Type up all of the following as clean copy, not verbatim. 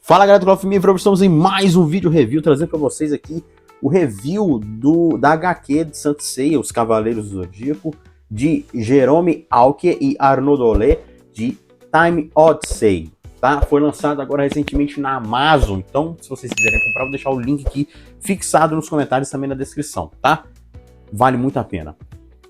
Fala galera do Call of Duty, estamos em mais um vídeo review, trazendo para vocês aqui o review da HQ de Saint Seiya, Os Cavaleiros do Zodíaco, de Jerome Alker e Arnaud Dolé, de Time Odyssey, tá? Foi lançado agora recentemente na Amazon, então se vocês quiserem comprar, vou deixar o link aqui fixado nos comentários e também na descrição, tá? Vale muito a pena.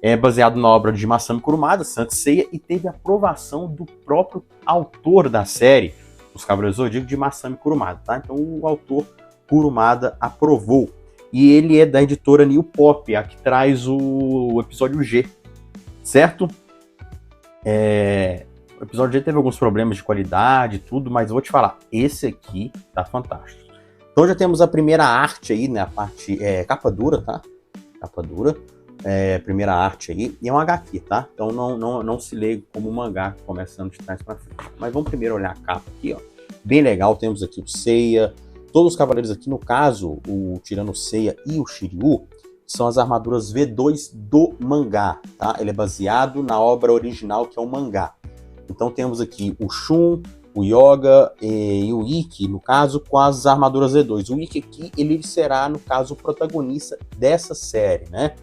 É baseado na obra de Masami Kurumada, Saint Seiya, e teve aprovação do próprio autor da série, Os Cavaleiros do Zodíaco, de Masami Kurumada, tá? Então o autor Kurumada aprovou. E ele é da editora New Pop, a que traz o episódio G, certo? O episódio G teve alguns problemas de qualidade e tudo, mas eu vou te falar, esse aqui tá fantástico. Então já temos a primeira arte aí, né? A parte capa dura, tá? Capa dura. Primeira arte aí, e é um HQ, tá? Então não se lê como um mangá, começando de trás pra frente. Mas vamos primeiro olhar a capa aqui, ó. Bem legal, temos aqui o Seiya, todos os cavaleiros aqui, no caso, tirando o Seiya e o Shiryu, são as armaduras V2 do mangá, tá? Ele é baseado na obra original, que é o mangá. Então temos aqui o Shun, o Yoga e o Ikki, no caso, com as armaduras V2. O Ikki aqui, ele será, no caso, o protagonista dessa série, né?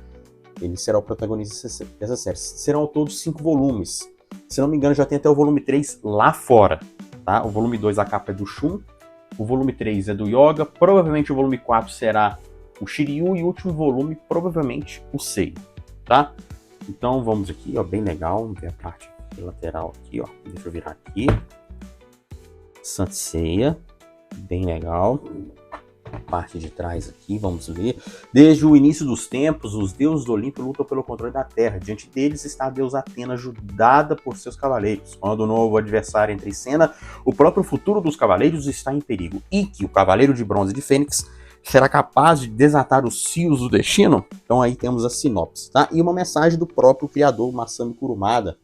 Ele será o protagonista dessa série. Serão ao todo 5 volumes. Se não me engano, já tem até o volume 3 lá fora, tá? O volume 2, a capa é do Shun. O volume 3 é do Yoga. Provavelmente o volume 4 será o Shiryu. E o último volume, provavelmente, o Seiya, tá? Então, vamos aqui, ó, bem legal. Vamos ver a parte lateral aqui, ó. Deixa eu virar aqui. Saint Seiya. Bem legal. Parte de trás aqui, vamos ler. Desde o início dos tempos, os deuses do Olimpo lutam pelo controle da Terra. Diante deles está a deusa Atena, ajudada por seus cavaleiros. Quando o novo adversário entra em cena, o próprio futuro dos cavaleiros está em perigo. Ikki, o cavaleiro de bronze de Fênix, será capaz de desatar os fios do destino? Então aí temos a sinopse, tá? E uma mensagem do próprio criador, Masami Kurumada,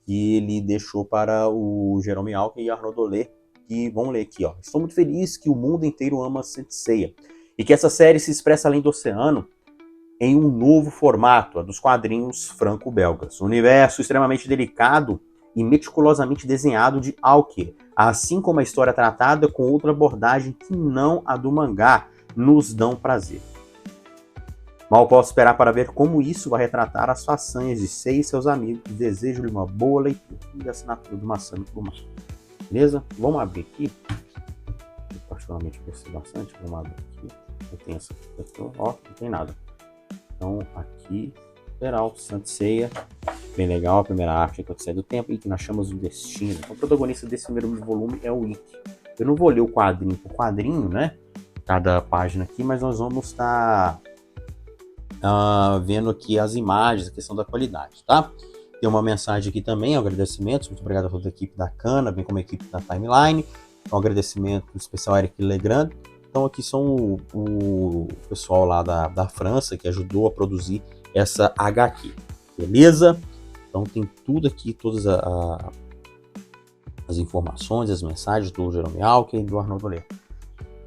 que ele deixou para o Jerome Alker e Arnaud Dolé, que vamos ler aqui, ó. Estou muito feliz que o mundo inteiro ama Saint Seiya e que essa série se expressa além do oceano em um novo formato, a dos quadrinhos franco-belgas. Um universo extremamente delicado e meticulosamente desenhado de Alker, assim como a história tratada com outra abordagem que não a do mangá, nos dão prazer. Mal posso esperar para ver como isso vai retratar as façanhas de Seiya e seus amigos. Desejo-lhe uma boa leitura. E a assinatura do Masami Kurumada. Beleza? Vamos abrir aqui. Eu particularmente gostei bastante. Vamos abrir aqui. Eu tenho essa aqui, ó, não tem nada. Então, aqui, geral, Saint Seiya. Bem legal, a primeira arte que eu saí do tempo e que nós chamamos de Destino. Então, o protagonista desse primeiro volume é o Ikki. Eu não vou ler o quadrinho por quadrinho, né? Cada página aqui, mas nós vamos estar vendo aqui as imagens, a questão da qualidade, tá? Tem uma mensagem aqui também, agradecimentos, muito obrigado a toda a equipe da Cana, bem como a equipe da Timeline, um agradecimento especial a Eric Legrand. Então aqui são o pessoal lá da França que ajudou a produzir essa HQ, beleza? Então tem tudo aqui, todas as informações, as mensagens do Jerome Alker e do Arnaud Dolé,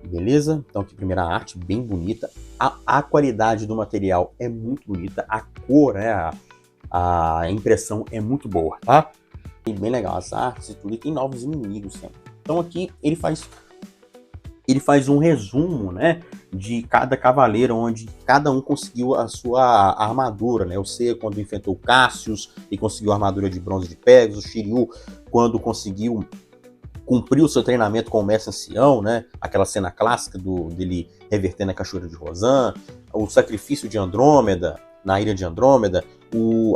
beleza? Então aqui primeira arte, bem bonita, a qualidade do material é muito bonita, a cor, a impressão é muito boa, tá? E bem legal as artes e tudo, e tem novos inimigos sempre. Então aqui ele faz um resumo, né, de cada cavaleiro, onde cada um conseguiu a sua armadura, né? O Seiya quando enfrentou Cassius e conseguiu a armadura de bronze de Pegasus, o Shiryu quando conseguiu cumprir o seu treinamento com o mestre ancião, né? Aquela cena clássica dele revertendo a cachoeira de Rosan, o sacrifício de Andrômeda na ilha de Andrômeda,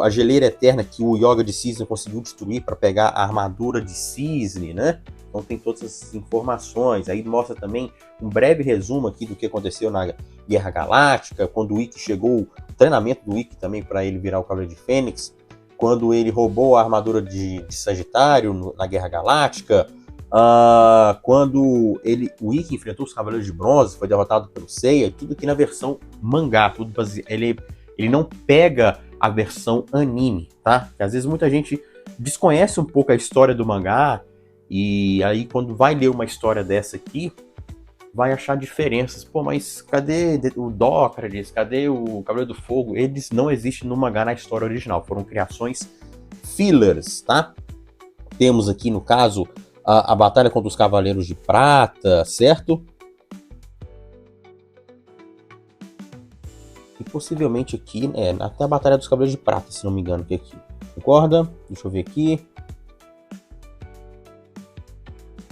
a geleira eterna que o Yoga de Cisne conseguiu destruir para pegar a armadura de Cisne, né? Então tem todas essas informações. Aí mostra também um breve resumo aqui do que aconteceu na Guerra Galáctica, quando o Ikki chegou, o treinamento do Ikki também para ele virar o Cavaleiro de Fênix, quando ele roubou a armadura de Sagitário na Guerra Galáctica, quando o Ikki enfrentou os Cavaleiros de Bronze, foi derrotado pelo Seiya, tudo aqui na versão mangá, tudo ele não pega a versão anime, tá? Porque às vezes muita gente desconhece um pouco a história do mangá e aí quando vai ler uma história dessa aqui, vai achar diferenças. Pô, mas cadê o Dócrates? Cadê o Cavaleiro do Fogo? Eles não existem no mangá na história original, foram criações fillers, tá? Temos aqui no caso a batalha contra os Cavaleiros de Prata, certo? E possivelmente aqui, até a Batalha dos Cavaleiros de Prata, se não me engano, que é aqui. Concorda? Deixa eu ver aqui.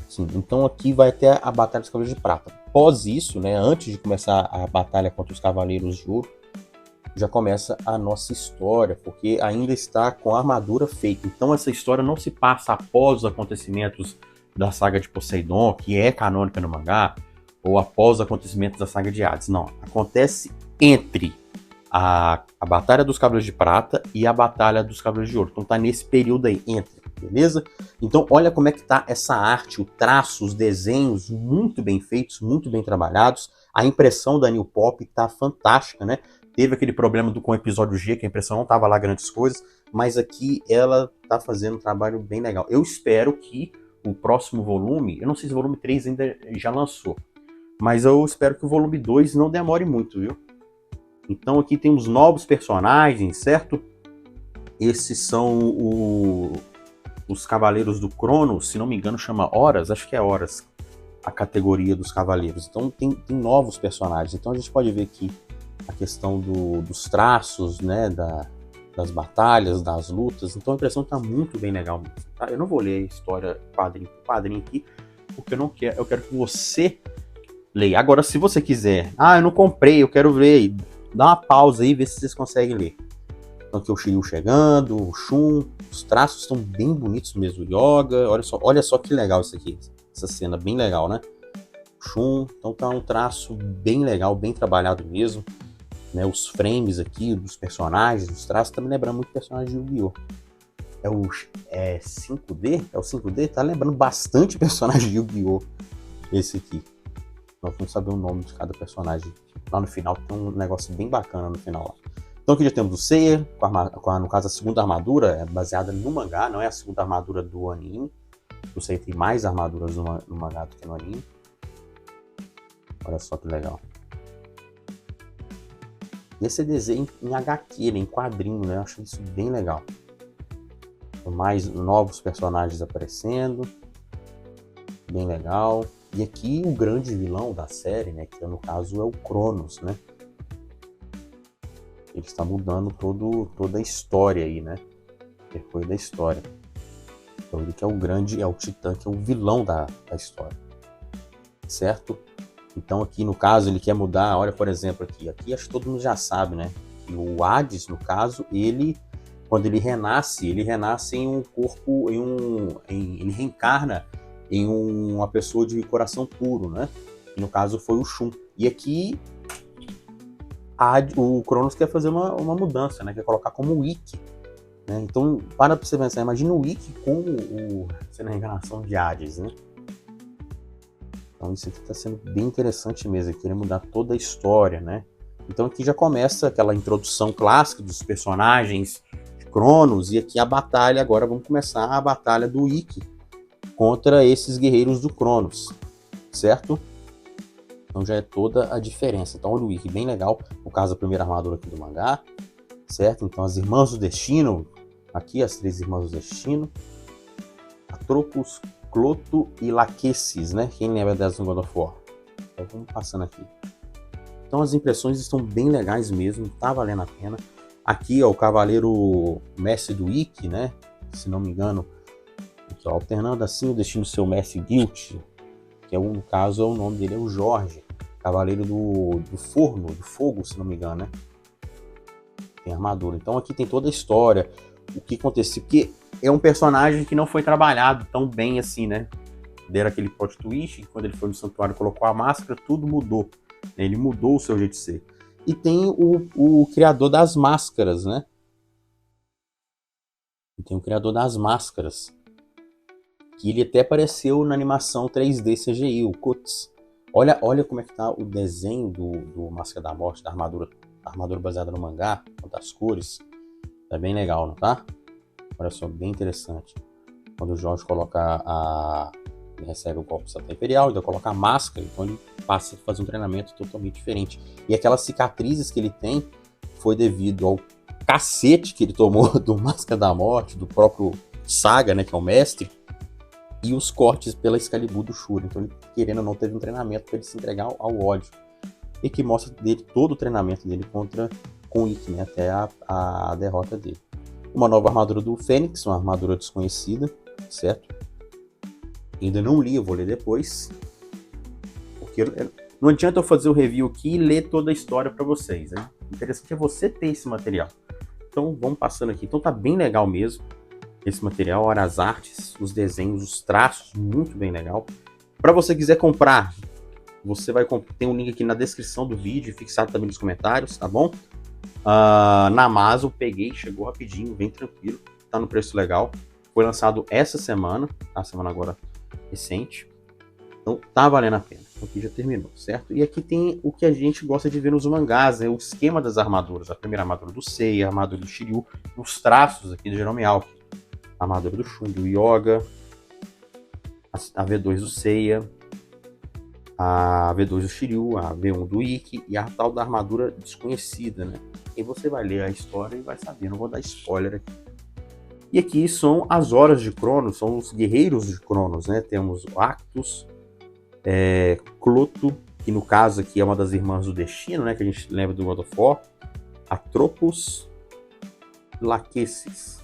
Sim, então aqui vai até a Batalha dos Cavaleiros de Prata. Após isso, né, antes de começar a batalha contra os Cavaleiros de Ouro, já começa a nossa história, porque ainda está com a armadura feita. Então essa história não se passa após os acontecimentos da saga de Poseidon, que é canônica no mangá, ou após os acontecimentos da saga de Hades. Não, acontece entre a Batalha dos Cavaleiros de Prata e a Batalha dos Cavaleiros de Ouro. Então tá nesse período aí, entre, beleza? Então olha como é que tá essa arte, o traço, os desenhos muito bem feitos, muito bem trabalhados. A impressão da New Pop tá fantástica, né? Teve aquele problema com o episódio G, que a impressão não tava lá grandes coisas, mas aqui ela tá fazendo um trabalho bem legal. Eu espero que o próximo volume, eu não sei se o volume 3 ainda já lançou, mas eu espero que o volume 2 não demore muito, viu? Então aqui temos novos personagens, certo? Esses são os Cavaleiros do Cronos, se não me engano chama Horas, acho que é Horas a categoria dos Cavaleiros. Então tem novos personagens. Então a gente pode ver aqui a questão dos traços, né, das batalhas, das lutas. Então a impressão está muito bem legal. Tá? Eu não vou ler a história quadrinho por quadrinho aqui, porque eu quero que você leia. Agora, se você quiser, eu não comprei, eu quero ver, dá uma pausa aí e vê se vocês conseguem ler. Então aqui o Shiryu chegando, o Shun, os traços estão bem bonitos mesmo. Yoga, olha só que legal isso aqui. Essa cena bem legal, né? Shun, então tá um traço bem legal, bem trabalhado mesmo. Né, os frames aqui dos personagens, os traços, tá me lembrando muito personagem de Yu-Gi-Oh! É o 5D? É o 5D? Tá lembrando bastante personagem de Yu-Gi-Oh! Esse aqui. Nós vamos saber o nome de cada personagem. Lá no final tem um negócio bem bacana no final. Então aqui já temos o Seiya, no caso a segunda armadura, é baseada no mangá, não é a segunda armadura do anime. O Seiya tem mais armaduras no mangá do que no anime. Olha só que legal. E esse desenho em HQ, em quadrinho, né? Eu acho isso bem legal. Mais novos personagens aparecendo. Bem legal. E aqui o grande vilão da série, né? Que no caso é o Cronos, né? Ele está mudando toda a história aí, né? Depois da história. Então ele que é o Titã, que é o vilão da história. Certo? Então aqui no caso ele quer mudar, olha por exemplo aqui acho que todo mundo já sabe, né? Que o Hades, no caso, quando ele renasce em um corpo, ele reencarna em uma pessoa de coração puro, né? E no caso foi o Shun. E aqui o Cronos quer fazer uma mudança, né? Quer colocar como o Ikki. Né? Então para você pensar, imagina o Ikki sendo a reencarnação de Hades, né? Então isso aqui está sendo bem interessante mesmo, querer mudar toda a história, né? Então aqui já começa aquela introdução clássica dos personagens de Cronos, e aqui a batalha, agora vamos começar a batalha do Ikki contra esses guerreiros do Cronos, certo? Então já é toda a diferença. Então olha o Ikki, bem legal, no caso a primeira armadura aqui do mangá, certo? Então as Irmãs do Destino, aqui as 3 Irmãs do Destino, Atropos, Cloto e Lachesis, né? Quem lembra delas no God of War? Então vamos passando aqui. Então as impressões estão bem legais mesmo, tá valendo a pena. Aqui, ó, o Cavaleiro Mestre do Ikki, né? Se não me engano, aqui, ó, alternando assim o destino do seu Mestre Guilt, que no caso, o nome dele é o Jorge, Cavaleiro do Forno, do Fogo, se não me engano, né? Tem armadura. Então aqui tem toda a história, o que aconteceu, porque é um personagem que não foi trabalhado tão bem assim, né? Deram aquele plot twist, quando ele foi no santuário e colocou a máscara, tudo mudou. Ele mudou o seu jeito de ser. E tem o criador das máscaras, né? E tem o criador das máscaras, que ele até apareceu na animação 3D CGI, o Cuts. Olha como é que tá o desenho do Máscara da Morte, da armadura baseada no mangá, das cores. Tá bem legal, não tá? Olha só, bem interessante. Quando o Jorge ele recebe o golpe do Satã Imperial, ele coloca a máscara, então ele passa a fazer um treinamento totalmente diferente. E aquelas cicatrizes que ele tem foi devido ao cacete que ele tomou do Máscara da Morte, do próprio Saga, né, que é o mestre. e os cortes pela Excalibur do Shura. Então ele, querendo ou não, teve um treinamento para ele se entregar ao ódio. E que mostra dele todo o treinamento dele contra com Ikki, né, até a derrota dele. Uma nova armadura do Fênix, uma armadura desconhecida, certo? Ainda não li, eu vou ler depois. Porque não adianta eu fazer o review aqui e ler toda a história para vocês, né? O interessante é você ter esse material. Então vamos passando aqui. Então tá bem legal mesmo esse material, olha as artes, os desenhos, os traços, muito bem legal. Para você quiser comprar, você vai ter um link aqui na descrição do vídeo, fixado também nos comentários, tá bom? Na Amazon, peguei, chegou rapidinho, bem tranquilo, tá no preço legal. Foi lançado essa semana, a semana agora recente. Então tá valendo a pena. Aqui já terminou, certo? E aqui tem o que a gente gosta de ver nos mangás, o esquema das armaduras. A primeira armadura do Seiya, a armadura do Shiryu, os traços aqui do Jerome Alck. A armadura do Shun, do Yoga, a V2 do Seiya, a V2 do Shiryu, a V1 do Ikki e a tal da armadura desconhecida, né? E você vai ler a história e vai saber, não vou dar spoiler aqui. E aqui são as horas de Cronos, são os guerreiros de Cronos, né? Temos o Actus, Cloto, que no caso aqui é uma das irmãs do Destino, né? Que a gente lembra do God of War, Atropos, Lachesis,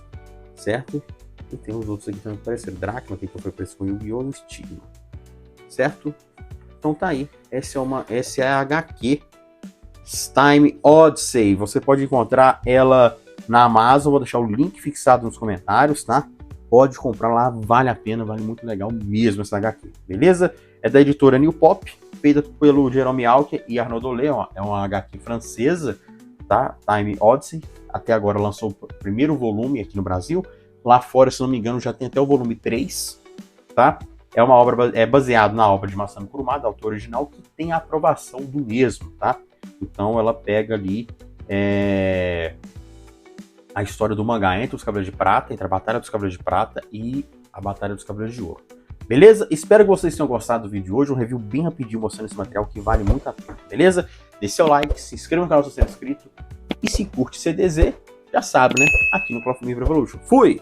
certo? E tem os outros aqui também que apareceram, Dracma, que foi preso com Yu-Gi-Oh! E o Stigma, certo? Então tá aí, essa é a HQ Time Odyssey. Você pode encontrar ela na Amazon, vou deixar o link fixado nos comentários, tá? Pode comprar lá, vale a pena, vale muito legal mesmo essa HQ, beleza? É da editora New Pop, feita pelo Jerome Alck e Arnaud Dolé, é uma HQ francesa, tá? Time Odyssey, até agora lançou o primeiro volume aqui no Brasil, lá fora, se não me engano, já tem até o volume 3, tá? É uma obra baseada na obra de Masami Kurumada, da autor original, que tem a aprovação do mesmo, tá? Então ela pega ali a história do mangá entre os Cavaleiros de Prata, entre a Batalha dos Cavaleiros de Prata e a Batalha dos Cavaleiros de Ouro. Beleza? Espero que vocês tenham gostado do vídeo de hoje, um review bem rapidinho mostrando esse material que vale muito a pena, beleza? Deixe seu like, se inscreva no canal se você não é inscrito e se curte CDZ, já sabe, né? Aqui no Cloth Revolution. Fui!